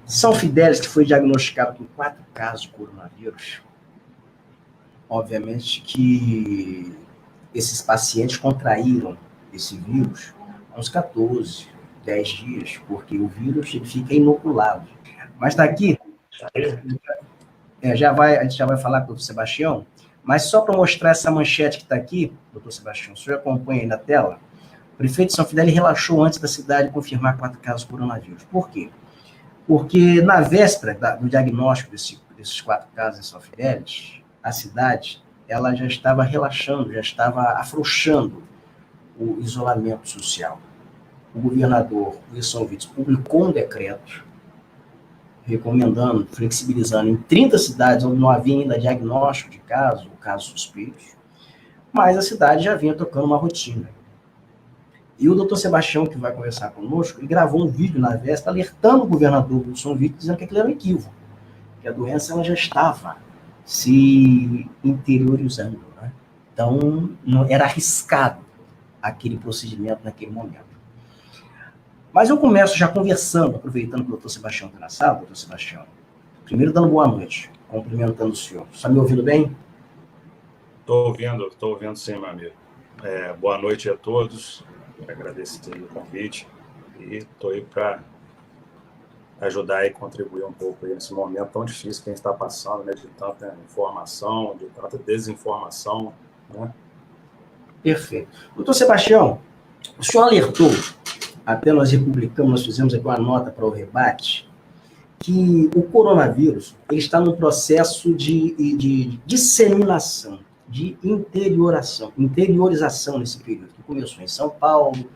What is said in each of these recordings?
São Fidélis, que foi diagnosticado com 4 casos de coronavírus, obviamente que esses pacientes contraíram esse vírus há uns 14, 10 dias, porque o vírus ele fica inoculado. Mas está aqui, a gente já vai falar com o doutor Sebastião, mas só para mostrar essa manchete que está aqui, doutor Sebastião, o senhor acompanha aí na tela, o prefeito de São Fidélis relaxou antes da cidade confirmar 4 casos de coronavírus. Por quê? Porque na véspera do diagnóstico desses 4 casos em São Fidélis, a cidade ela já estava relaxando, já estava afrouxando o isolamento social. O governador Wilson Witzel publicou um decreto recomendando, flexibilizando em 30 cidades onde não havia ainda diagnóstico de casos, ou casos suspeitos, mas a cidade já vinha tocando uma rotina. E o doutor Sebastião, que vai conversar conosco, ele gravou um vídeo na véspera alertando o governador Wilson Witzel, dizendo que aquilo era um equívoco, que a doença ela já estava se interiorizando. Né? Então, não, era arriscado aquele procedimento naquele momento. Mas eu começo já conversando, aproveitando que o doutor Sebastião está na sala, doutor Sebastião. Primeiro dando boa noite, cumprimentando o senhor. Está me ouvindo bem? Estou ouvindo sim, meu amigo. Boa noite a todos, agradecer o convite e estou aí para ajudar e contribuir um pouco aí nesse momento tão difícil que a gente está passando, né, de tanta informação, de tanta desinformação. Né? Perfeito. Doutor Sebastião, o senhor alertou, até nós republicamos, nós fizemos aqui uma nota para o rebate, que o coronavírus ele está num processo de disseminação, de interiorização nesse período, que começou em São Paulo,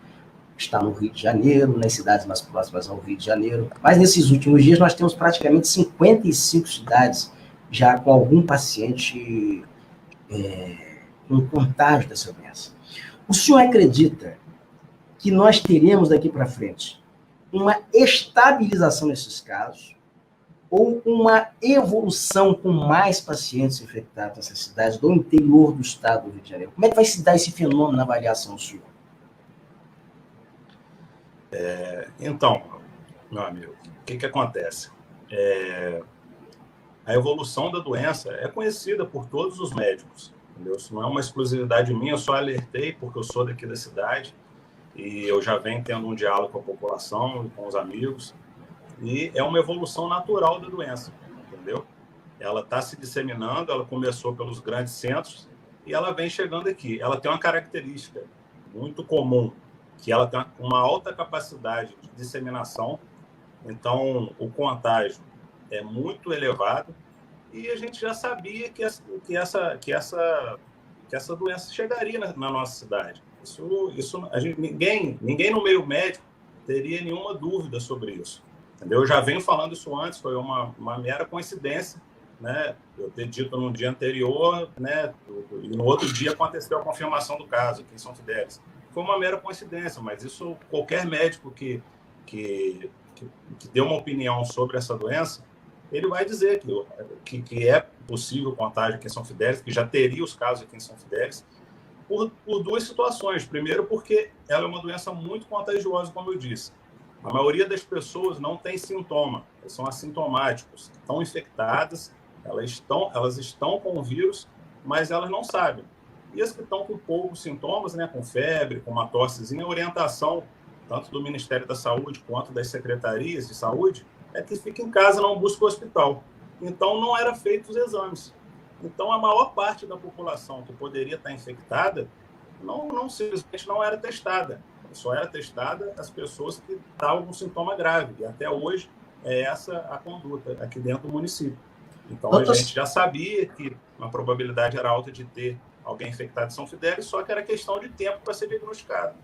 está no Rio de Janeiro, nas cidades mais próximas ao Rio de Janeiro, mas nesses últimos dias nós temos praticamente 55 cidades já com algum paciente com contágio dessa doença. O senhor acredita que nós teremos daqui para frente uma estabilização nesses casos ou uma evolução com mais pacientes infectados nessas cidades do interior do estado do Rio de Janeiro? Como é que vai se dar esse fenômeno na avaliação do senhor? Então, meu amigo, o que acontece? A evolução da doença é conhecida por todos os médicos, entendeu? Isso não é uma exclusividade minha, eu só alertei porque eu sou daqui da cidade e eu já venho tendo um diálogo com a população, com os amigos, e é uma evolução natural da doença, entendeu? Ela está se disseminando, ela começou pelos grandes centros e ela vem chegando aqui. Ela tem uma característica muito comum, que ela tem uma alta capacidade de disseminação, então o contágio é muito elevado e a gente já sabia que essa doença chegaria na nossa cidade. Ninguém no meio médico teria nenhuma dúvida sobre isso. Entendeu? Eu já venho falando isso antes, foi uma mera coincidência, né? Eu ter dito no dia anterior, né? E no outro dia aconteceu a confirmação do caso aqui em São Fidélis. Foi uma mera coincidência, mas isso qualquer médico que dê uma opinião sobre essa doença, ele vai dizer que é possível contágio aqui em São Fidélis, que já teria os casos aqui em São Fidélis, por duas situações. Primeiro, porque ela é uma doença muito contagiosa, como eu disse. A maioria das pessoas não tem sintoma, elas são assintomáticos, estão infectadas, elas estão com o vírus, mas elas não sabem. E as que estão com poucos sintomas, né, com febre, com uma tossezinha, a orientação, tanto do Ministério da Saúde quanto das secretarias de saúde, é que fique em casa, não busque o hospital. Então, não eram feitos os exames. Então, a maior parte da população que poderia estar infectada simplesmente não era testada. Só era testada as pessoas que estavam com sintoma grave. E até hoje é essa a conduta aqui dentro do município. Então, a gente já sabia que a probabilidade era alta de ter alguém infectado em São Fidélis, só que era questão de tempo para ser diagnosticado.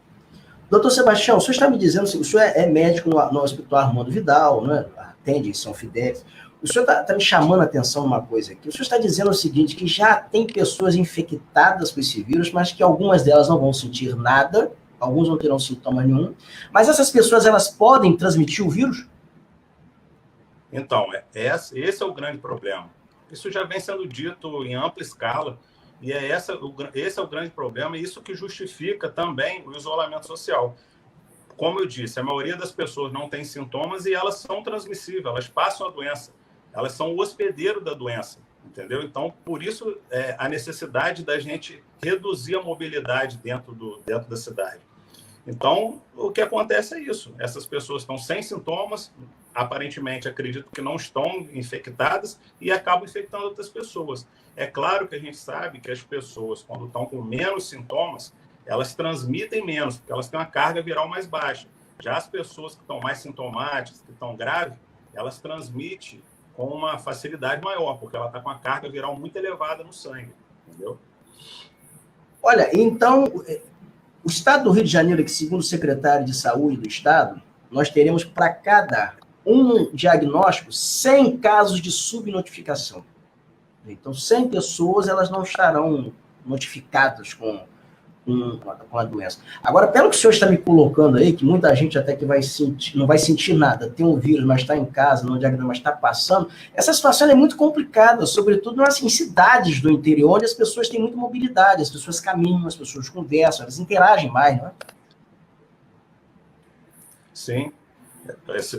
Doutor Sebastião, o senhor está me dizendo, o senhor é médico no Hospital Armando Vidal, né? Atende em São Fidélis. O senhor está me chamando a atenção numa coisa aqui. O senhor está dizendo o seguinte, que já tem pessoas infectadas com esse vírus, mas que algumas delas não vão sentir nada, alguns não terão sintoma nenhum, mas essas pessoas, elas podem transmitir o vírus? Então, esse é o grande problema. Isso já vem sendo dito em ampla escala, e esse é o grande problema, e isso que justifica também o isolamento social. como eu disse, a maioria das pessoas não tem sintomas e elas são transmissíveis, elas passam a doença, elas são o hospedeiro da doença, entendeu? Então, por isso, a necessidade da gente reduzir a mobilidade dentro da cidade. Então, o que acontece é isso. Essas pessoas estão sem sintomas, aparentemente acredito que não estão infectadas e acabam infectando outras pessoas. É claro que a gente sabe que as pessoas, quando estão com menos sintomas, elas transmitem menos, porque elas têm uma carga viral mais baixa. Já as pessoas que estão mais sintomáticas, que estão graves, elas transmitem com uma facilidade maior, porque ela está com a carga viral muito elevada no sangue, entendeu? Olha, então, o estado do Rio de Janeiro, que segundo o secretário de Saúde do estado, nós teremos para cada um diagnóstico 100 casos de subnotificação. Então, 100 pessoas elas não estarão notificadas com a doença. Agora, pelo que o senhor está me colocando aí, que muita gente até que não vai sentir nada, tem um vírus, mas está em casa, não diagnóstico, mas está passando, essa situação é muito complicada, sobretudo em cidades do interior, onde as pessoas têm muita mobilidade, as pessoas caminham, as pessoas conversam, elas interagem mais, não é? Sim.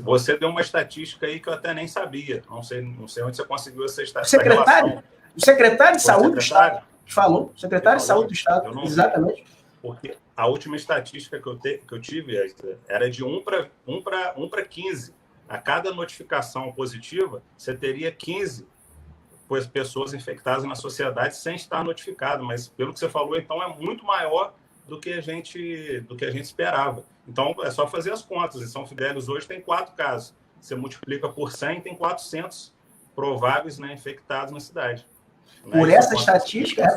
Você deu uma estatística aí que eu até nem sabia. Não sei onde você conseguiu essa estatística. O secretário de Saúde do Estado falou. O secretário de Saúde do Estado, exatamente. Porque a última estatística que eu tive era de 1 para 15. A cada notificação positiva, você teria 15 pessoas infectadas na sociedade sem estar notificado. Mas, pelo que você falou, então, é muito maior do que a gente esperava. Então, é só fazer as contas. Em São Fidélis hoje tem 4 casos. Você multiplica por 100, tem 400 prováveis, né, infectados na cidade. Por essa estatística,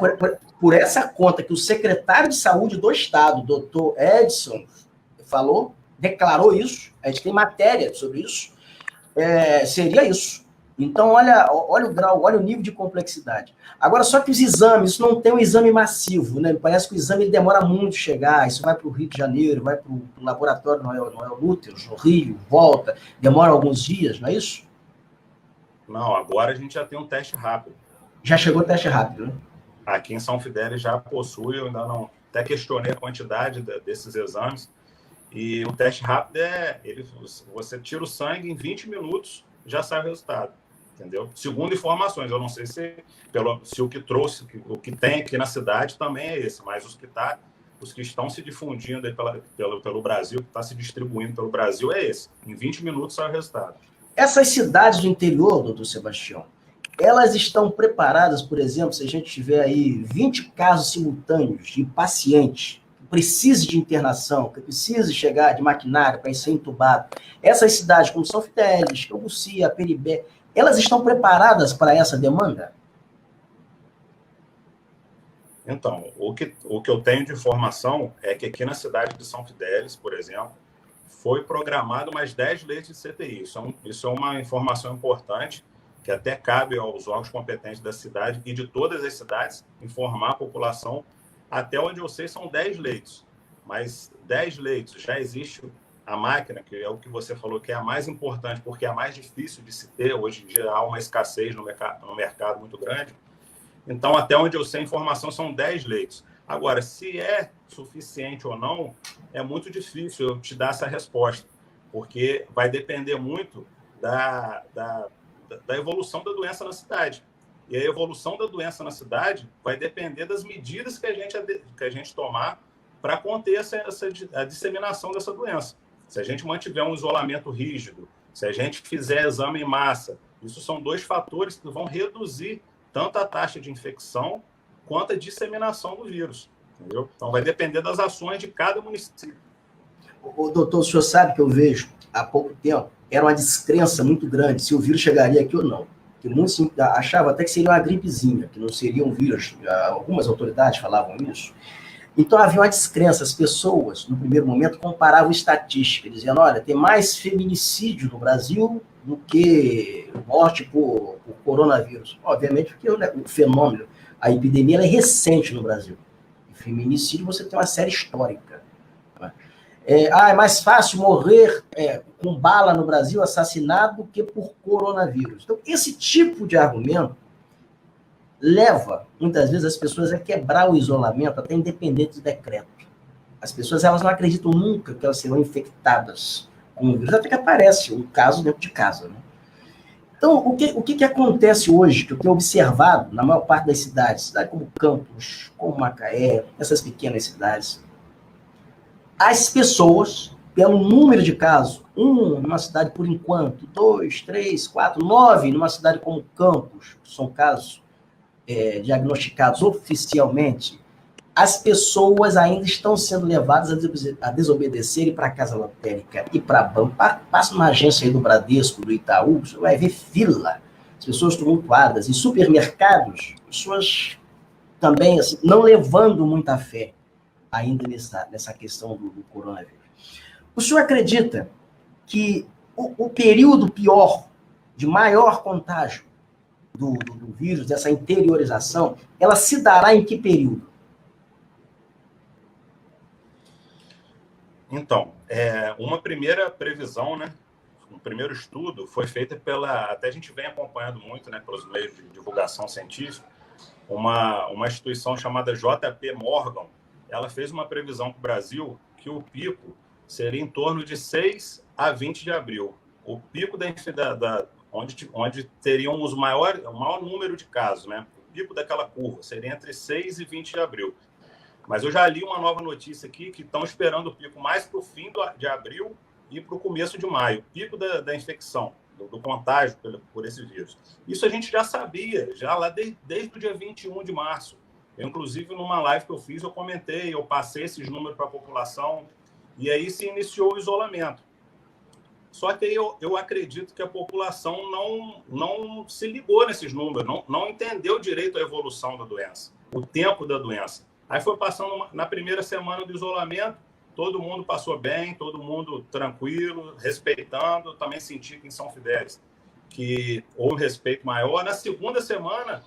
por essa conta que o secretário de Saúde do Estado, doutor Edson, falou, declarou isso, a gente tem matéria sobre isso, seria isso. Então, olha o grau, olha o nível de complexidade. Agora, só que os exames, isso não tem um exame massivo, né? Parece que o exame ele demora muito a chegar, isso vai para o Rio de Janeiro, vai para o laboratório Noel Lúteus, no Rio, volta, demora alguns dias, não é isso? Não, agora a gente já tem um teste rápido. Já chegou o teste rápido, né? Aqui em São Fidélis já possui, eu ainda não, até questionei a quantidade desses exames, e o teste rápido você tira o sangue em 20 minutos, já sai o resultado. Entendeu? Segundo informações, eu não sei se o que trouxe, o que tem aqui na cidade também é esse, mas os que estão se difundindo aí pelo Brasil, que está se distribuindo pelo Brasil é esse. Em 20 minutos sai o resultado. Essas cidades do interior, doutor Sebastião, elas estão preparadas, por exemplo, se a gente tiver aí 20 casos simultâneos de pacientes que precisem de internação, que precisem chegar de maquinário para ser entubado, essas cidades como São Fidélis, Cambuci, Peribé, elas estão preparadas para essa demanda? Então, o que eu tenho de informação é que aqui na cidade de São Fidélis, por exemplo, foi programado mais 10 leitos de CTI. Isso é uma informação importante, que até cabe aos órgãos competentes da cidade e de todas as cidades informar a população. Até onde eu sei, são 10 leitos. Mas 10 leitos, já existe a máquina, que é o que você falou, que é a mais importante, porque é a mais difícil de se ter. Hoje em dia há uma escassez no mercado muito grande. Então, até onde eu sei, a informação são 10 leitos. Agora, se é suficiente ou não, é muito difícil eu te dar essa resposta, porque vai depender muito da evolução da doença na cidade. E a evolução da doença na cidade vai depender das medidas que a gente tomar para conter a disseminação dessa doença. Se a gente mantiver um isolamento rígido, se a gente fizer exame em massa, isso são 2 fatores que vão reduzir tanto a taxa de infecção quanto a disseminação do vírus. Entendeu? Então, vai depender das ações de cada município. Doutor, o senhor sabe que eu vejo, há pouco tempo, era uma descrença muito grande se o vírus chegaria aqui ou não. Que muitos achavam até que seria uma gripezinha, que não seria um vírus. Algumas autoridades falavam isso. Então, havia uma descrença. As pessoas, no primeiro momento, comparavam estatística, dizendo, olha, tem mais feminicídio no Brasil do que morte por coronavírus. Obviamente, porque o fenômeno, a epidemia, ela é recente no Brasil. E feminicídio, você tem uma série histórica. É mais fácil morrer com bala no Brasil, assassinado, do que por coronavírus. Então, esse tipo de argumento leva, muitas vezes, as pessoas a quebrar o isolamento, até independente do decreto. As pessoas elas não acreditam nunca que elas serão infectadas com o vírus, até que aparece um caso dentro de casa, né? Então, o que acontece hoje, que eu tenho observado na maior parte das cidades como Campos, como Macaé, essas pequenas cidades, as pessoas, pelo número de casos, numa cidade por enquanto, 2, 3, 4, 9, numa cidade como Campos, que são casos diagnosticados oficialmente, as pessoas ainda estão sendo levadas a desobedecer, ir para a Casa Lotérica, ir para banco. Passa uma agência aí do Bradesco, do Itaú, você vai ver fila. As pessoas tumultuadas. Em supermercados, pessoas também assim, não levando muita fé ainda nessa questão do coronavírus. O senhor acredita que o período pior, de maior contágio do vírus, dessa interiorização, ela se dará em que período? Então, uma primeira previsão, né, um primeiro estudo foi feito até a gente vem acompanhando muito, né, pelos meios de divulgação científica, uma instituição chamada JP Morgan, ela fez uma previsão para o Brasil que o pico seria em torno de 6 a 20 de abril. O pico onde teriam o maior número de casos, né? O pico daquela curva seria entre 6 e 20 de abril. Mas eu já li uma nova notícia aqui que estão esperando o pico mais para o fim de abril e para o começo de maio, o pico da infecção, do contágio por esse vírus. Isso a gente já sabia, já lá desde o dia 21 de março. Eu, inclusive, numa live que eu fiz, eu comentei, eu passei esses números para a população e aí se iniciou o isolamento. Só que aí eu acredito que a população não se ligou nesses números, não entendeu direito a evolução da doença, o tempo da doença. Aí foi passando na primeira semana do isolamento, todo mundo passou bem, todo mundo tranquilo, respeitando. Também senti que em São Fidélis que houve respeito maior. Na segunda semana,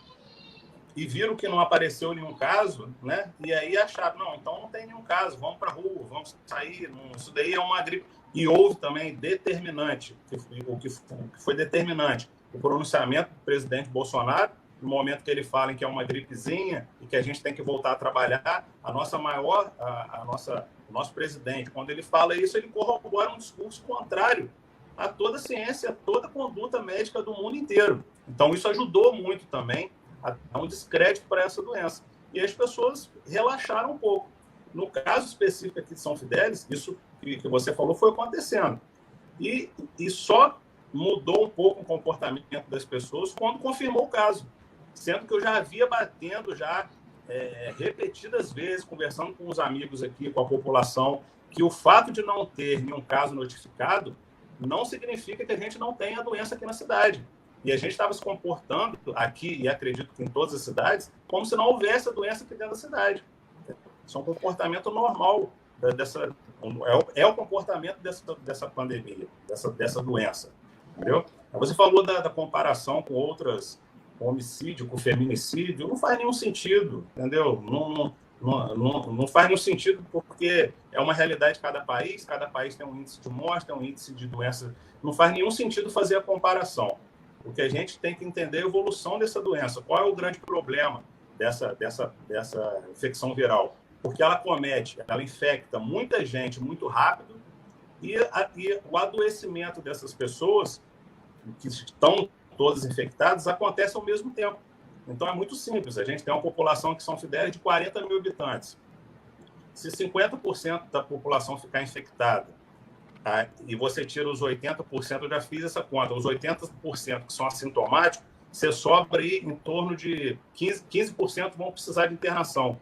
e viram que não apareceu nenhum caso, né? E aí acharam, não, então não tem nenhum caso, vamos para a rua, vamos sair. Isso daí é uma gripe. E houve também determinante, o que foi determinante, o pronunciamento do presidente Bolsonaro, no momento que ele fala que é uma gripezinha e que a gente tem que voltar a trabalhar, o nosso presidente, quando ele fala isso, ele corrobora um discurso contrário a toda a ciência, a toda a conduta médica do mundo inteiro. Então, isso ajudou muito também a dar um descrédito para essa doença. E as pessoas relaxaram um pouco. No caso específico aqui de São Fidélis, isso que você falou foi acontecendo. E só mudou um pouco o comportamento das pessoas quando confirmou o caso. Sendo que eu já havia batendo repetidas vezes, conversando com os amigos aqui, com a população, que o fato de não ter nenhum caso notificado não significa que a gente não tenha a doença aqui na cidade. E a gente estava se comportando aqui, e acredito que em todas as cidades, como se não houvesse a doença aqui dentro da cidade. Isso é um comportamento normal é o comportamento dessa pandemia, dessa doença. Entendeu? Você falou da comparação com outras, com homicídio, com feminicídio, não faz nenhum sentido, entendeu? Não faz nenhum sentido porque é uma realidade de cada país tem um índice de morte, tem um índice de doença, não faz nenhum sentido fazer a comparação. Porque a gente tem que entender a evolução dessa doença, qual é o grande problema dessa infecção viral. Porque ela infecta muita gente muito rápido e o adoecimento dessas pessoas que estão todas infectadas acontece ao mesmo tempo. Então, é muito simples. A gente tem uma população aqui em São Fidélis de 40 mil habitantes. Se 50% da população ficar infectada, tá, e você tira os 80%, eu já fiz essa conta, os 80% que são assintomáticos, você sobra aí em torno de 15% vão precisar de internação.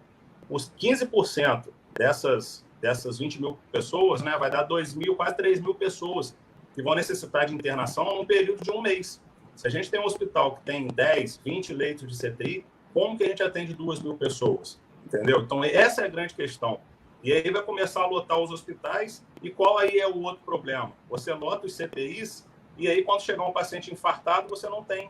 Os 15% dessas 20 mil pessoas, né, vai dar 2 mil, quase 3 mil pessoas que vão necessitar de internação num período de um mês. Se a gente tem um hospital que tem 10, 20 leitos de CTI, como que a gente atende 2 mil pessoas? Entendeu? Então, essa é a grande questão. E aí vai começar a lotar os hospitais. E qual aí é o outro problema? Você lota os CTIs e aí, quando chegar um paciente infartado, você não tem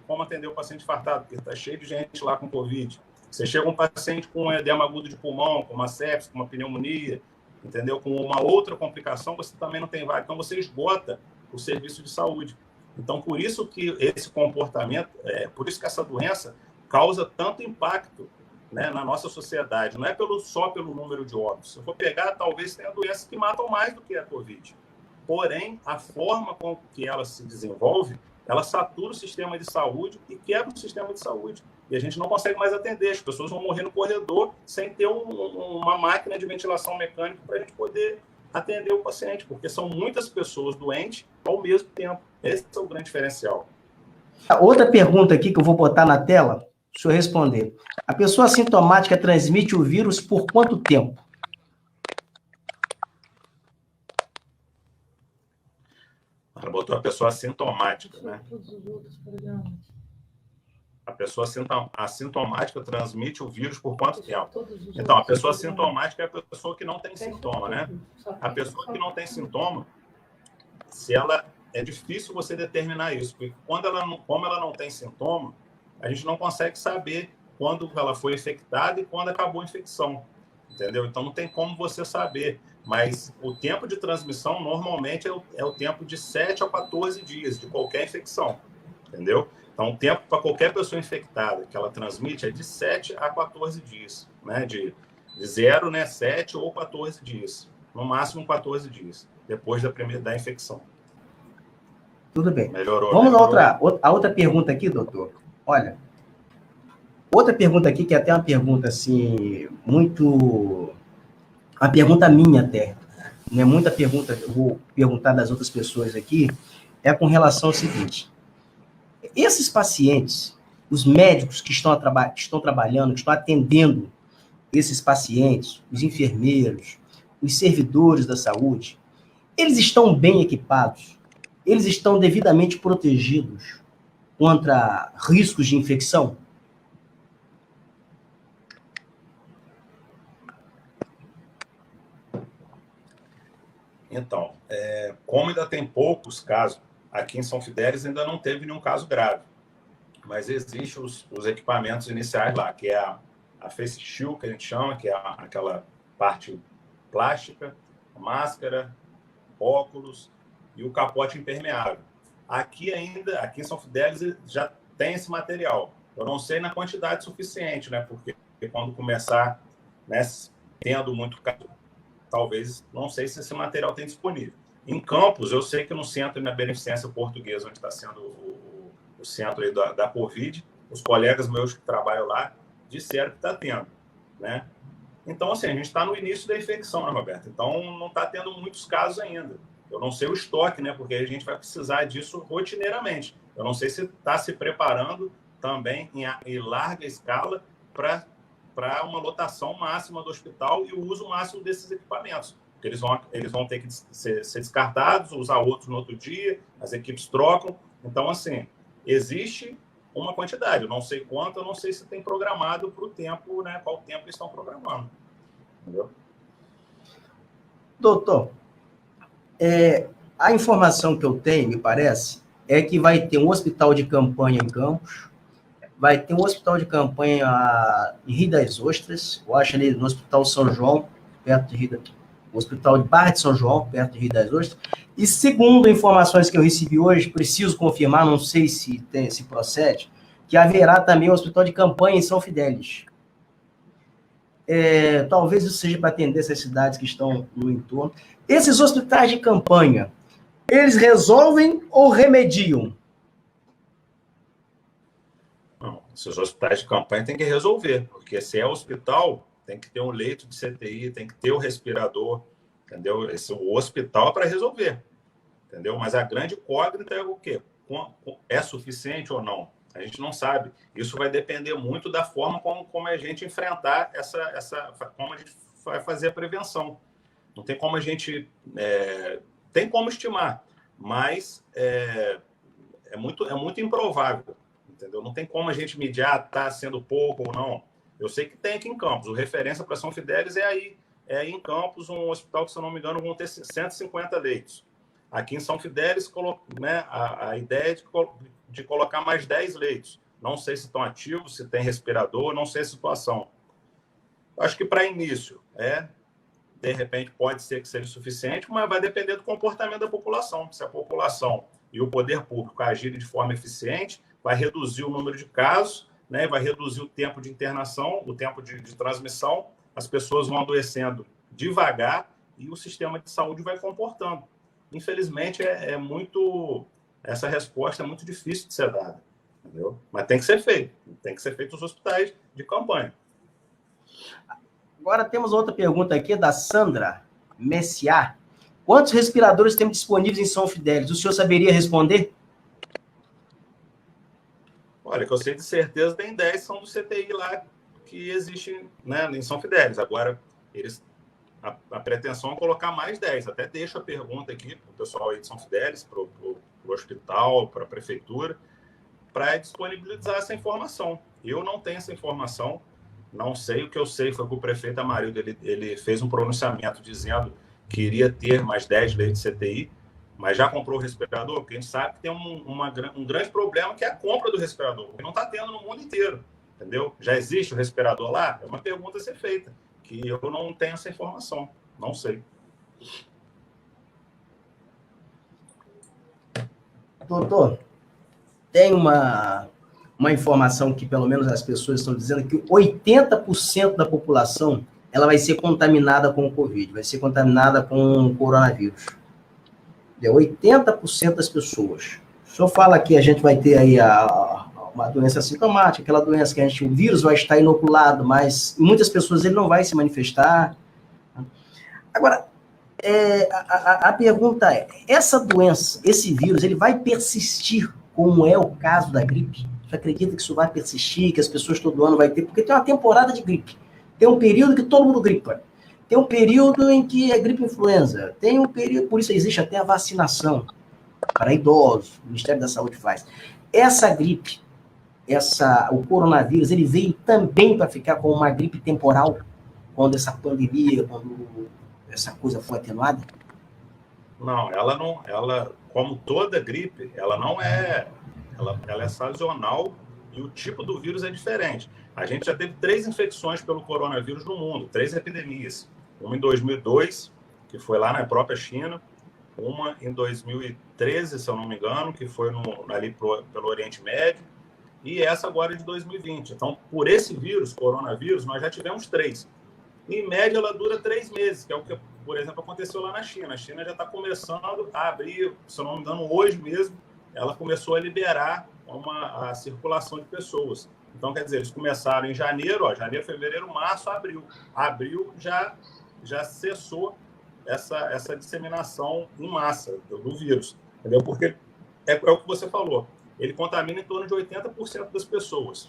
como atender o paciente infartado, porque está cheio de gente lá com Covid. Você chega um paciente com um edema agudo de pulmão, com uma sepse, com uma pneumonia, entendeu? Com uma outra complicação, você também não tem vaga. Então, você esgota o serviço de saúde. Então, por isso que esse comportamento, por isso que essa doença causa tanto impacto né, na nossa sociedade. Não é só pelo número de óbitos. Se eu for pegar, talvez tenha doenças que matam mais do que a Covid. Porém, a forma com que ela se desenvolve, ela satura o sistema de saúde e quebra o sistema de saúde. E a gente não consegue mais atender. As pessoas vão morrer no corredor sem ter uma máquina de ventilação mecânica para a gente poder atender o paciente, porque são muitas pessoas doentes ao mesmo tempo. Esse é o grande diferencial. Outra pergunta aqui que eu vou botar na tela, o senhor responder. A pessoa assintomática transmite o vírus por quanto tempo? Ela botou a pessoa assintomática, né? A pessoa assintomática transmite o vírus por quanto tempo? Então, a pessoa assintomática é a pessoa que não tem sintoma, né? A pessoa que não tem sintoma, é difícil você determinar isso, porque como ela não tem sintoma, a gente não consegue saber quando ela foi infectada e quando acabou a infecção, entendeu? Então, não tem como você saber, mas o tempo de transmissão, normalmente, é o tempo de 7 a 14 dias de qualquer infecção, entendeu? Então, o tempo para qualquer pessoa infectada que ela transmite é de 7 a 14 dias, né? De 0, né, 7 ou 14 dias, no máximo 14 dias, depois da infecção. Tudo bem. Melhorou. Vamos a outra pergunta aqui, doutor. Olha, outra pergunta aqui, que é até uma pergunta, assim, muito... Uma pergunta minha até. Não é muita pergunta, eu vou perguntar das outras pessoas aqui, é com relação ao seguinte. Esses pacientes, os médicos que estão trabalhando, que estão atendendo esses pacientes, os enfermeiros, os servidores da saúde, eles estão bem equipados? Eles estão devidamente protegidos contra riscos de infecção? Então, como ainda tem poucos casos, aqui em São Fidélis ainda não teve nenhum caso grave, mas existem os equipamentos iniciais lá, que é a Face Shield, que a gente chama, que é aquela parte plástica, máscara, óculos e o capote impermeável. Aqui em São Fidélis já tem esse material. Eu não sei na quantidade suficiente, né? Porque quando começar, né, tendo muito caso, talvez, não sei se esse material tem disponível. Em Campos, eu sei que no centro da Beneficência Portuguesa, onde está sendo o centro aí da Covid, os colegas meus que trabalham lá disseram que está tendo, né? Então, assim, a gente está no início da infecção, né, Roberto? Então, não está tendo muitos casos ainda. Eu não sei o estoque, né? Porque a gente vai precisar disso rotineiramente. Eu não sei se está se preparando também em larga escala para uma lotação máxima do hospital e o uso máximo desses equipamentos. Porque eles vão ter que ser descartados, usar outros no outro dia, as equipes trocam. Então, assim, existe uma quantidade. Eu não sei quanto, eu não sei se tem programado para o tempo, né? Qual tempo eles estão programando. Entendeu? Doutor, a informação que eu tenho, me parece, é que vai ter um hospital de campanha em Campos, vai ter um hospital de campanha em Rio das Ostras, eu acho ali no Hospital São João, perto de o Hospital de Barra de São João, perto de Rio das Ostras, e segundo informações que eu recebi hoje, preciso confirmar, não sei se procede, que haverá também um hospital de campanha em São Fidélis. Talvez isso seja para atender essas cidades que estão no entorno. Esses hospitais de campanha, eles resolvem ou remediam? Não, esses hospitais de campanha têm que resolver, porque se é hospital, tem que ter um leito de CTI, tem que ter o respirador, entendeu? O hospital é para resolver, entendeu? Mas a grande incógnita é o quê? É suficiente ou não? A gente não sabe. Isso vai depender muito da forma como a gente enfrentar como a gente vai fazer a prevenção. Não tem como a gente... tem como estimar, mas é muito improvável, entendeu? Não tem como a gente medir, está sendo pouco ou não. Eu sei que tem aqui em Campos. O referência para São Fidélis é aí em Campos, um hospital que, se eu não me engano, vão ter 150 leitos. Aqui em São Fidélis, né, a ideia é de colocar mais 10 leitos. Não sei se estão ativos, se tem respirador, não sei a situação. Acho que para início, de repente pode ser que seja suficiente, mas vai depender do comportamento da população. Se a população e o poder público agirem de forma eficiente, vai reduzir o número de casos né? Vai reduzir o tempo de internação, o tempo de transmissão, as pessoas vão adoecendo devagar e o sistema de saúde vai comportando. Infelizmente, essa resposta é muito difícil de ser dada, entendeu? Mas tem que ser feito. Tem que ser feito nos hospitais de campanha. Agora temos outra pergunta aqui da Sandra Messiá. Quantos respiradores temos disponíveis em São Fidélis? O senhor saberia responder? Olha, que eu sei de certeza, tem 10 são do CTI lá que existe, né, em São Fidélis. Agora, a pretensão é colocar mais 10. Até deixo a pergunta aqui para o pessoal aí de São Fidélis, para o hospital, para a prefeitura, para disponibilizar essa informação. Eu não tenho essa informação, não sei. O que eu sei foi que o prefeito Amarildo ele fez um pronunciamento dizendo que iria ter mais 10 leitos de CTI, mas já comprou o respirador? Porque a gente sabe que tem um grande problema, que é a compra do respirador, que não está tendo no mundo inteiro, entendeu? Já existe o respirador lá? É uma pergunta a ser feita, que eu não tenho essa informação, não sei. Doutor, tem uma informação que pelo menos as pessoas estão dizendo que 80% da população ela vai ser contaminada com o Covid, vai ser contaminada com o coronavírus. 80% das pessoas. O senhor fala que a gente vai ter aí uma doença sintomática, aquela doença que o vírus vai estar inoculado, mas em muitas pessoas ele não vai se manifestar. Agora, a pergunta é, essa doença, esse vírus, ele vai persistir como é o caso da gripe? Você acredita que isso vai persistir, que as pessoas todo ano vai ter? Porque tem uma temporada de gripe. Tem um período que todo mundo gripa. Tem um período em que é gripe influenza. Tem um período, por isso existe até a vacinação para idosos, o Ministério da Saúde faz. Essa gripe, o coronavírus, ele veio também para ficar com uma gripe temporal, quando essa pandemia, quando essa coisa foi atenuada? Não, ela, como toda gripe, ela não é, ela é sazonal e o tipo do vírus é diferente. A gente já teve 3 infecções pelo coronavírus no mundo, 3 epidemias. Uma em 2002, que foi lá na própria China. Uma em 2013, se eu não me engano, que foi ali pelo Oriente Médio. E essa agora de 2020. Então, por esse vírus, coronavírus, nós já tivemos 3. Em média, ela dura 3 meses, que é o que, por exemplo, aconteceu lá na China. A China já está começando a abrir, se eu não me engano, hoje mesmo, ela começou a liberar a circulação de pessoas. Então, quer dizer, eles começaram em janeiro, janeiro, fevereiro, março, abril. Abril já cessou essa disseminação em massa do vírus, entendeu? Porque é o que você falou, ele contamina em torno de 80% das pessoas.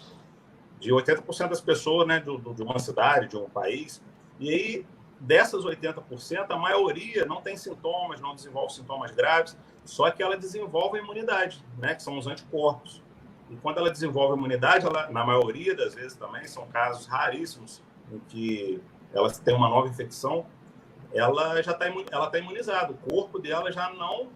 De 80% das pessoas, né, de uma cidade, de um país. E aí, dessas 80%, a maioria não tem sintomas, não desenvolve sintomas graves, só que ela desenvolve a imunidade, né, que são os anticorpos. E quando ela desenvolve a imunidade, ela, na maioria das vezes também, são casos raríssimos em que ela tem uma nova infecção, ela já está imunizada. O corpo dela já não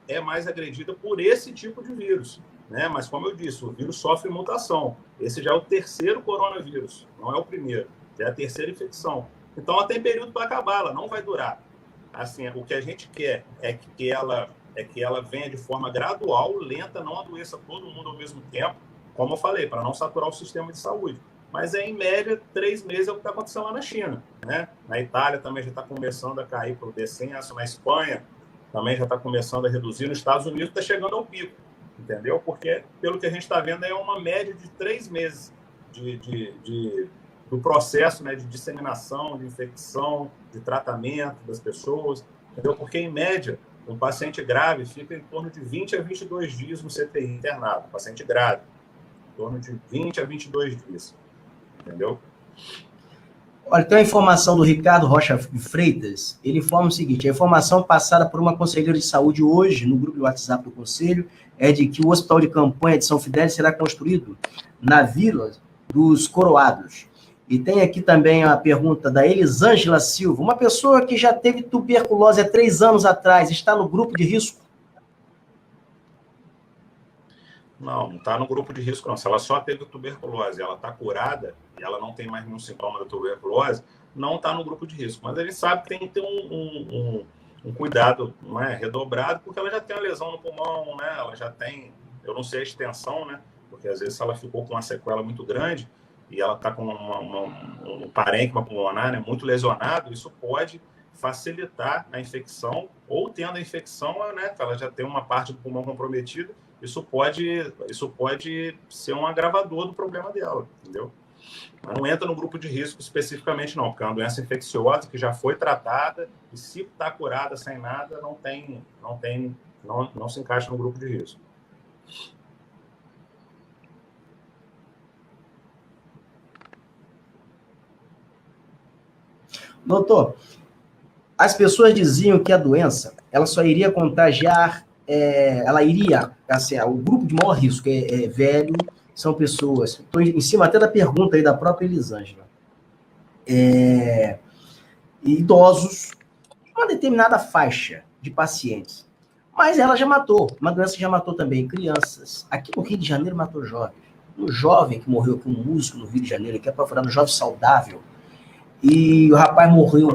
é mais agredida por esse tipo de vírus, né? Mas, como eu disse, o vírus sofre mutação. Esse já é o 3º coronavírus, não é o primeiro. Já é a 3ª infecção. Então, ela tem período para acabar, ela não vai durar. Assim, o que a gente quer é que ela venha de forma gradual, lenta, não adoeça todo mundo ao mesmo tempo, como eu falei, para não saturar o sistema de saúde. Mas, em média, 3 meses é o que está acontecendo lá na China, né? Na Itália também já está começando a cair para o descenso, na Espanha também já está começando a reduzir, nos Estados Unidos está chegando ao pico, entendeu? Porque, pelo que a gente está vendo, é uma média de 3 meses do processo, né, de disseminação, de infecção, de tratamento das pessoas, entendeu? Porque, em média, um paciente grave fica em torno de 20 a 22 dias no CTI internado, paciente grave, em torno de 20 a 22 dias, entendeu? Olha, tem uma informação do Ricardo Rocha Freitas, ele informa o seguinte, a informação passada por uma conselheira de saúde hoje, no grupo de WhatsApp do Conselho, é de que o Hospital de Campanha de São Fidélis será construído na Vila dos Coroados. E tem aqui também a pergunta da Elisângela Silva, uma pessoa que já teve tuberculose há 3 anos atrás, está no grupo de risco? Não está no grupo de risco, não. Se ela só teve tuberculose, ela está curada e ela não tem mais nenhum sintoma da tuberculose, não está no grupo de risco. Mas a gente sabe que tem que ter um cuidado, né, redobrado, porque ela já tem uma lesão no pulmão, né? Ela já tem, eu não sei a extensão, né, porque às vezes ela ficou com uma sequela muito grande e ela está com um parênquima pulmonar, né, muito lesionado, isso pode facilitar a infecção, ou tendo a infecção, né, ela já tem uma parte do pulmão comprometida, isso pode ser um agravador do problema dela, entendeu? Mas não entra no grupo de risco especificamente, não, porque é uma doença infecciosa que já foi tratada e, se está curada sem nada, não se encaixa no grupo de risco. Doutor, as pessoas diziam que a doença ela só iria contagiar, ela iria, assim, o grupo de maior risco é velho, são pessoas, estou em cima até da pergunta aí da própria Elisângela, idosos, uma determinada faixa de pacientes. Mas ela já matou, uma doença que já matou também crianças. Aqui no Rio de Janeiro matou jovens. Um jovem que morreu aqui, um músico no Rio de Janeiro, que é para falar do jovem saudável, e o rapaz morreu.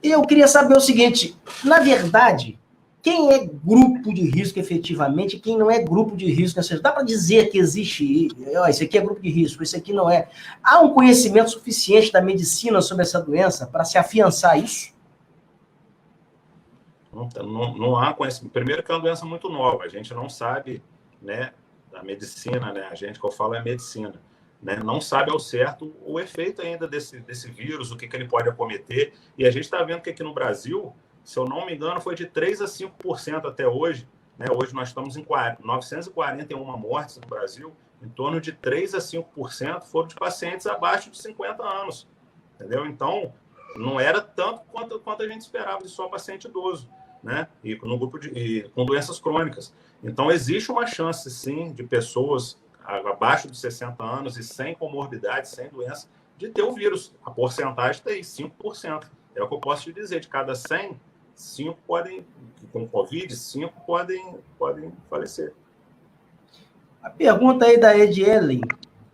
Eu queria saber o seguinte, na verdade, quem é grupo de risco efetivamente e quem não é grupo de risco? Dá para dizer que existe, esse aqui é grupo de risco, esse aqui não é. Há um conhecimento suficiente da medicina sobre essa doença para se afiançar isso? Não há conhecimento. Primeiro que é uma doença muito nova, a gente não sabe, né, da medicina, né, a gente que eu falo é medicina, né, não sabe ao certo o efeito ainda desse vírus, o que ele pode acometer, e a gente está vendo que aqui no Brasil, se eu não me engano, foi de 3% a 5% até hoje, né, hoje nós estamos em 941 mortes no Brasil, em torno de 3% a 5% foram de pacientes abaixo de 50 anos, entendeu? Então, não era tanto quanto a gente esperava de só paciente idoso, né? E no grupo com doenças crônicas. Então, existe uma chance, sim, de pessoas abaixo de 60 anos e sem comorbidade, sem doença, de ter o vírus. A porcentagem está aí, 5%. É o que eu posso te dizer. De cada 100, 5 podem, com Covid, 5 podem falecer. A pergunta aí da Edielen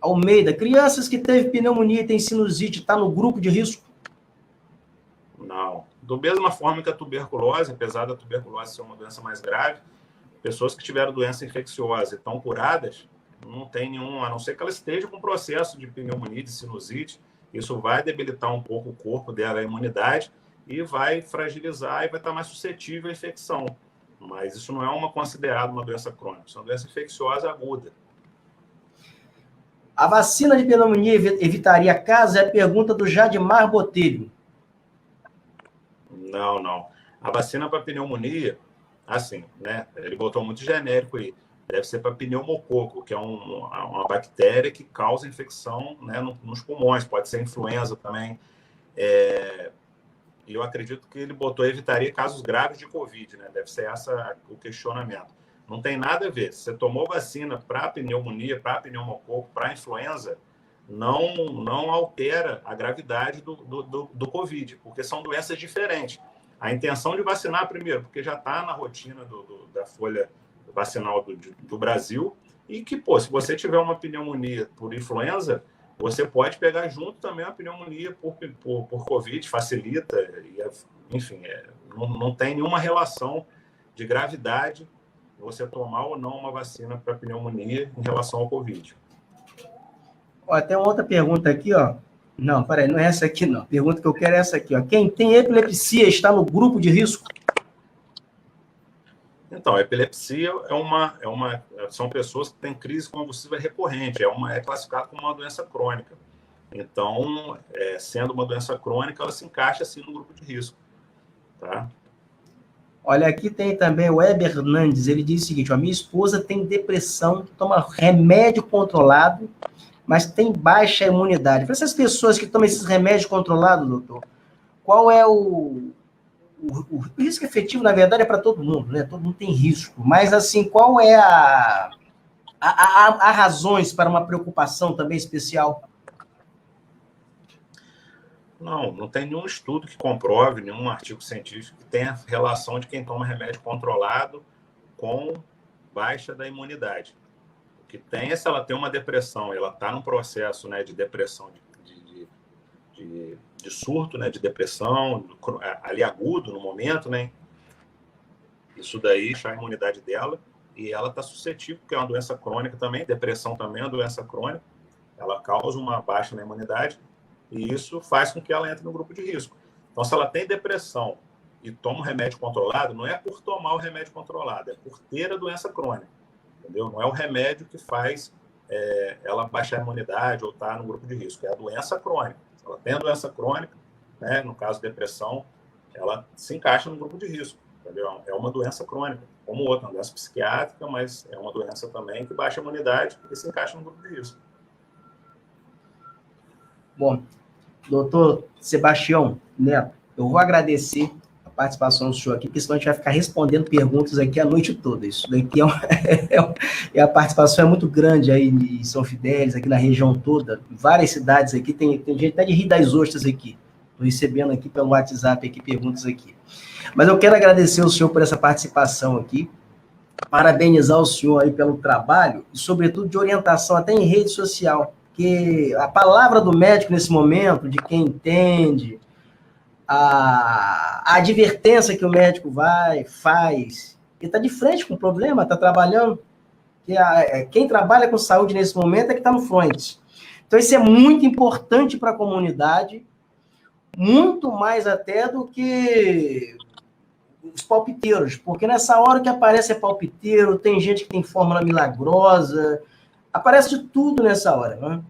Almeida. Crianças que teve pneumonia e tem sinusite, está no grupo de risco? Não. Da mesma forma que a tuberculose, apesar da tuberculose ser uma doença mais grave, pessoas que tiveram doença infecciosa e estão curadas, não tem nenhum, a não ser que ela esteja com processo de pneumonia, de sinusite, isso vai debilitar um pouco o corpo dela, a imunidade, e vai fragilizar e vai estar mais suscetível à infecção. Mas isso não é considerado uma doença crônica, isso é uma doença infecciosa aguda. A vacina de pneumonia evitaria caso? É a pergunta do Jadimar Botelho. Não. A vacina para pneumonia, assim, né? Ele botou muito genérico aí. Deve ser para pneumococo, que é uma bactéria que causa infecção, né, nos pulmões. Pode ser influenza também. E eu acredito que ele botou evitaria casos graves de Covid, né? Deve ser o questionamento. Não tem nada a ver. Se você tomou vacina para pneumonia, para pneumococo, para influenza, não altera a gravidade do Covid, porque são doenças diferentes. A intenção de vacinar, primeiro, porque já está na rotina da folha vacinal do Brasil, e que, se você tiver uma pneumonia por influenza, você pode pegar junto também a pneumonia por Covid, facilita, enfim, não tem nenhuma relação de gravidade você tomar ou não uma vacina para pneumonia em relação ao Covid. Ó, tem uma outra pergunta aqui, ó. Não, peraí, não é essa aqui, não. A pergunta que eu quero é essa aqui, ó. Quem tem epilepsia está no grupo de risco? Então, a epilepsia são pessoas que têm crise convulsiva recorrente, é classificada como uma doença crônica. Então, sendo uma doença crônica, ela se encaixa assim no grupo de risco, tá? Olha, aqui tem também o Weber Hernandes, ele diz o seguinte, ó, minha esposa tem depressão, toma remédio controlado, mas tem baixa imunidade. Para essas pessoas que tomam esses remédios controlados, doutor, qual é o risco efetivo, na verdade, é para todo mundo, né? Todo mundo tem risco. Mas, assim, qual é a razões para uma preocupação também especial? Não tem nenhum estudo que comprove, nenhum artigo científico que tenha relação de quem toma remédio controlado com baixa da imunidade. O que tem é se ela tem uma depressão, ela está num processo, né, de depressão, de surto, né, de depressão, ali agudo no momento, né? Isso daí já a imunidade dela, e ela está suscetível, porque é uma doença crônica também, depressão também é uma doença crônica, ela causa uma baixa na imunidade, e isso faz com que ela entre no grupo de risco. Então, se ela tem depressão e toma um remédio controlado, não é por tomar o remédio controlado, é por ter a doença crônica, entendeu? Não é o remédio que faz ela baixar a imunidade ou estar no grupo de risco, é a doença crônica. Se ela tem a doença crônica, né, no caso de depressão, ela se encaixa no grupo de risco, entendeu? É uma doença crônica, como outra, uma doença psiquiátrica, mas é uma doença também que baixa a imunidade e se encaixa no grupo de risco. Bom, doutor Sebastião Neto, eu vou agradecer a participação do senhor aqui, porque senão a gente vai ficar respondendo perguntas aqui a noite toda. Isso daqui a participação é muito grande aí em São Fidélis, aqui na região toda, várias cidades aqui, tem gente até de Rio das Ostras aqui. Estou recebendo aqui pelo WhatsApp aqui perguntas aqui. Mas eu quero agradecer ao senhor por essa participação aqui, parabenizar o senhor aí pelo trabalho e, sobretudo, de orientação até em rede social, porque a palavra do médico nesse momento, de quem entende, a advertência que o médico faz, ele está de frente com o problema, está trabalhando, quem trabalha com saúde nesse momento é que está no front. Então, isso é muito importante para a comunidade, muito mais até do que os palpiteiros, porque nessa hora que aparece palpiteiro, tem gente que tem fórmula milagrosa, aparece de tudo nessa hora, né?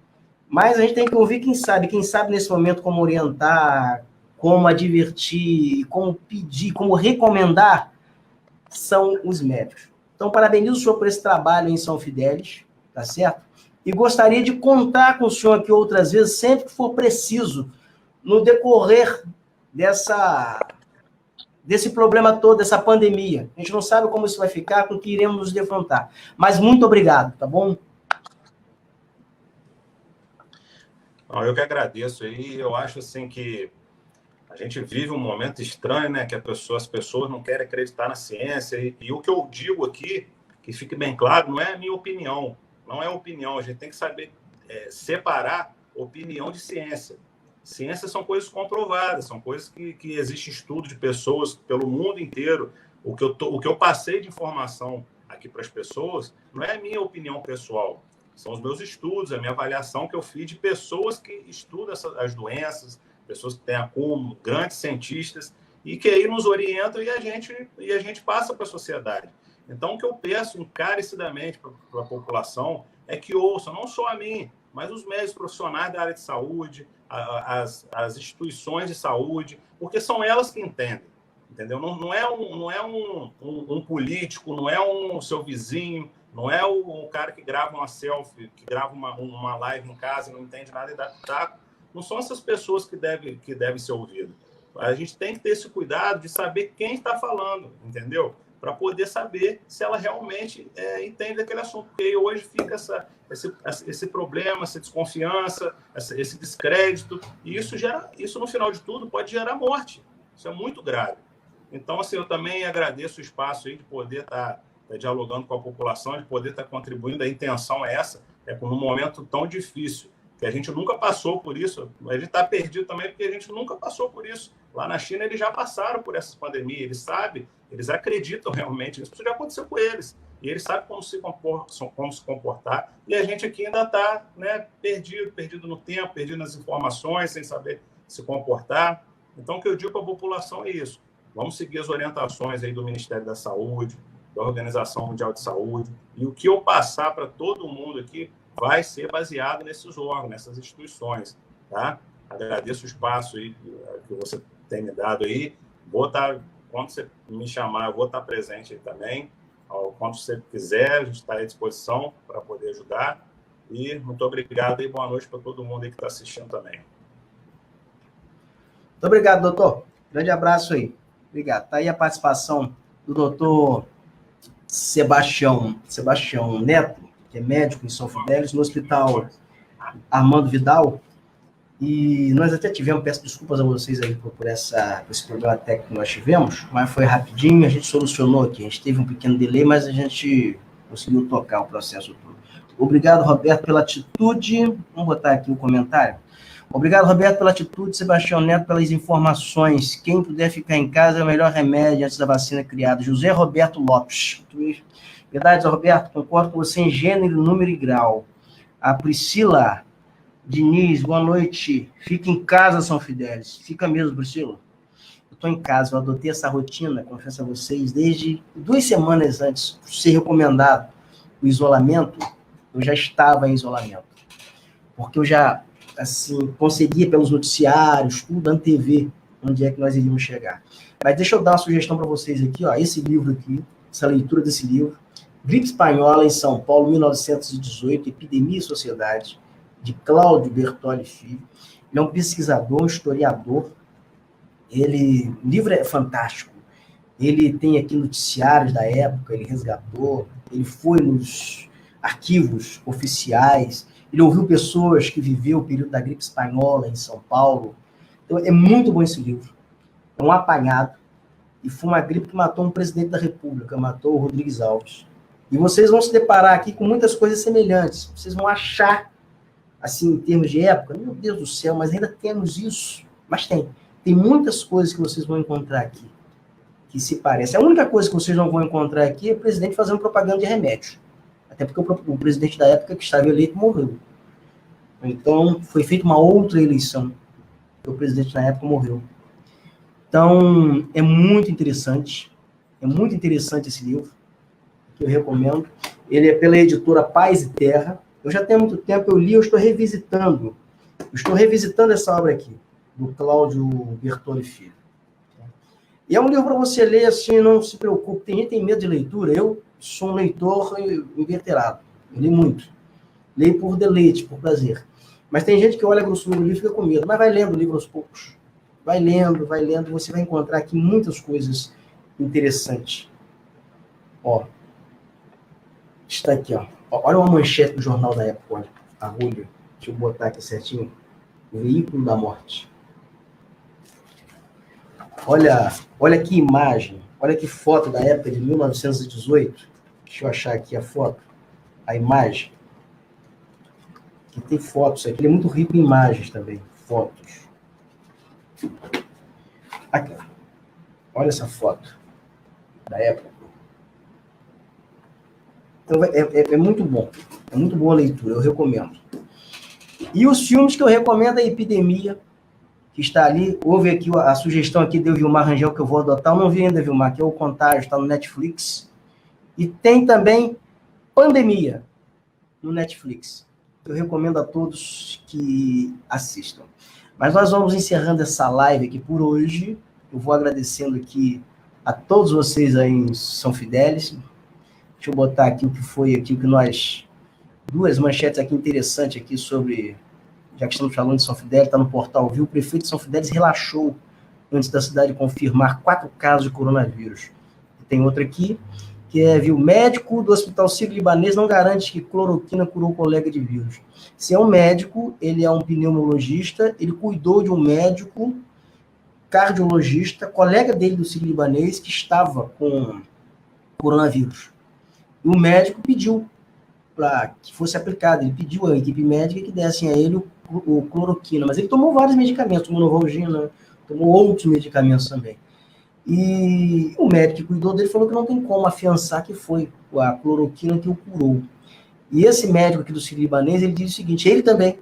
Mas a gente tem que ouvir quem sabe nesse momento como orientar, como advertir, como pedir, como recomendar, são os médicos. Então, parabenizo o senhor por esse trabalho em São Fidélis, tá certo? E gostaria de contar com o senhor aqui outras vezes, sempre que for preciso, no decorrer desse problema todo, dessa pandemia. A gente não sabe como isso vai ficar, com que iremos nos defrontar. Mas muito obrigado, tá bom? Não, eu que agradeço aí. Eu acho assim que a gente vive um momento estranho, né? Que as pessoas não querem acreditar na ciência. E o que eu digo aqui, que fique bem claro, não é a minha opinião. Não é opinião. A gente tem que saber separar opinião de ciência. Ciência são coisas comprovadas, são coisas que existe estudo de pessoas pelo mundo inteiro. O que eu passei de informação aqui para as pessoas não é a minha opinião pessoal. São os meus estudos, a minha avaliação que eu fiz de pessoas que estudam as doenças, pessoas que têm acúmulo, grandes cientistas, e que aí nos orientam e a gente passa para a sociedade. Então, o que eu peço encarecidamente para a população é que ouçam, não só a mim, mas os médicos profissionais da área de saúde, as instituições de saúde, porque são elas que entendem, entendeu? Não é um político, não é um seu vizinho, não é o cara que grava uma selfie, que grava uma live em casa e não entende nada e dá pitaco. Não são essas pessoas que devem ser ouvidas. A gente tem que ter esse cuidado de saber quem está falando, entendeu? Para poder saber se ela realmente entende daquele assunto. Porque hoje fica esse problema, essa desconfiança, esse descrédito, e isso, no final de tudo, pode gerar morte. Isso é muito grave. Então, assim, eu também agradeço o espaço aí de poder estar dialogando com a população, de poder estar contribuindo. A intenção é essa, num momento tão difícil, que a gente nunca passou por isso. A gente está perdido também porque a gente nunca passou por isso. Lá na China, eles já passaram por essa pandemia, eles sabem, eles acreditam realmente, isso já aconteceu com eles. E eles sabem como se comportar. E a gente aqui ainda está, né, perdido no tempo, perdido nas informações, sem saber se comportar. Então, o que eu digo para a população é isso. Vamos seguir as orientações aí do Ministério da Saúde, da Organização Mundial de Saúde. E o que eu passar para todo mundo aqui vai ser baseado nesses órgãos, nessas instituições. Tá? Agradeço o espaço aí que você tem me dado aí. Quando você me chamar, eu vou estar presente aí também. Quando você quiser, a gente está à disposição para poder ajudar. E muito obrigado e boa noite para todo mundo aí que está assistindo também. Muito obrigado, doutor. Grande abraço aí. Obrigado. Está aí a participação do doutor Sebastião Neto, que é médico em São Fidélis, no Hospital Armando Vidal. E nós até tivemos, peço desculpas a vocês aí por esse problema técnico que nós tivemos, mas foi rapidinho, a gente solucionou aqui. A gente teve um pequeno delay, mas a gente conseguiu tocar o processo todo. Obrigado, Roberto, pela atitude. Vamos botar aqui o comentário. Obrigado, Roberto, pela atitude. Sebastião Neto, pelas informações. Quem puder ficar em casa é o melhor remédio antes da vacina criada. José Roberto Lopes. Verdade, Roberto, concordo com você em gênero, número e grau. A Priscila Diniz, boa noite. Fica em casa, São Fidélis. Fica mesmo, Priscila? Eu estou em casa, eu adotei essa rotina, confesso a vocês, desde 2 semanas antes de ser recomendado o isolamento, eu já estava em isolamento. Porque eu já, assim, conseguia pelos noticiários, tudo, antever onde é que nós iríamos chegar. Mas deixa eu dar uma sugestão para vocês aqui, ó, esse livro aqui, essa leitura desse livro, Gripe Espanhola em São Paulo, 1918, Epidemia e Sociedade, de Cláudio Bertoli Filho. Ele é um pesquisador, um historiador. O livro é fantástico. Ele tem aqui noticiários da época, ele resgatou, ele foi nos arquivos oficiais, ele ouviu pessoas que viveu o período da gripe espanhola em São Paulo. Então, é muito bom esse livro. É um apanhado. E foi uma gripe que matou um presidente da República, matou o Rodrigues Alves. E vocês vão se deparar aqui com muitas coisas semelhantes. Vocês vão achar, assim, em termos de época, meu Deus do céu, mas ainda temos isso. Mas tem. Tem muitas coisas que vocês vão encontrar aqui que se parecem. A única coisa que vocês não vão encontrar aqui é o presidente fazendo propaganda de remédio. Até porque o presidente da época que estava eleito morreu. Então, foi feita uma outra eleição. O presidente na época morreu. Então, é muito interessante. É muito interessante esse livro, que eu recomendo. Ele é pela editora Paz e Terra. Eu já tenho muito tempo, eu li, eu estou revisitando. Eu estou revisitando essa obra aqui, do Cláudio Bertoli Filho. E é um livro para você ler assim, não se preocupe. Tem gente que tem medo de leitura. Eu sou um leitor inveterado. Eu li muito. Leio por deleite, por prazer. Mas tem gente que olha a grossura do livro e fica com medo. Mas vai lendo o livro aos poucos. Vai lendo, você vai encontrar aqui muitas coisas interessantes. Ó, está aqui, ó. Olha uma manchete do jornal da época, olha. A Rolha. Deixa eu botar aqui certinho. O Veículo da Morte. Olha que imagem. Olha que foto da época de 1918. Deixa eu achar aqui a foto. A imagem. Aqui tem fotos. Aqui ele é muito rico em imagens também. Fotos. Aqui. Olha essa foto da época. Então, é muito bom. É muito boa a leitura, eu recomendo. E os filmes que eu recomendo é Epidemia, que está ali. Houve aqui a sugestão aqui de Vilmar Rangel, que eu vou adotar. Eu não vi ainda, Vilmar, que é O Contágio, está no Netflix. E tem também Pandemia, no Netflix. Eu recomendo a todos que assistam. Mas nós vamos encerrando essa live aqui por hoje. Eu vou agradecendo aqui a todos vocês aí em São Fidélis. Deixa eu botar aqui o que foi aqui, que nós... Duas manchetes aqui interessantes aqui sobre... Já que estamos falando de São Fidélis, está no portal Viu. O prefeito de São Fidélis relaxou antes da cidade confirmar 4 casos de coronavírus. E tem outra aqui, que é, viu, médico do Hospital Sírio-Libanês não garante que cloroquina curou colega de vírus. Se é um médico, ele é um pneumologista, ele cuidou de um médico cardiologista, colega dele do Sírio-Libanês, que estava com coronavírus. E o médico pediu para que fosse aplicado, ele pediu à equipe médica que dessem a ele o cloroquina, mas ele tomou vários medicamentos, tomou Novalgina, tomou outros medicamentos também. E o médico que cuidou dele falou que não tem como afiançar que foi a cloroquina que o curou. E esse médico aqui do Sírio-Libanês, ele disse o seguinte, ele também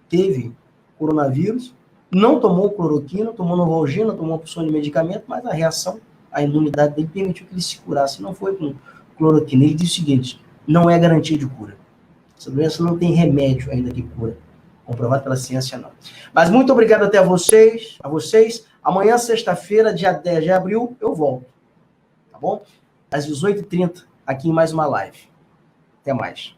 teve coronavírus, não tomou cloroquina, tomou Novalgina, tomou uma porção de medicamento, mas a reação, a imunidade dele permitiu que ele se curasse, não foi com cloroquina. Ele disse o seguinte, não é garantia de cura. Essa doença não tem remédio ainda que cura. Comprovado pela ciência, não. Mas muito obrigado até a vocês. Amanhã, sexta-feira, dia 10 de abril, eu volto. Tá bom? Às 18h30, aqui em mais uma live. Até mais.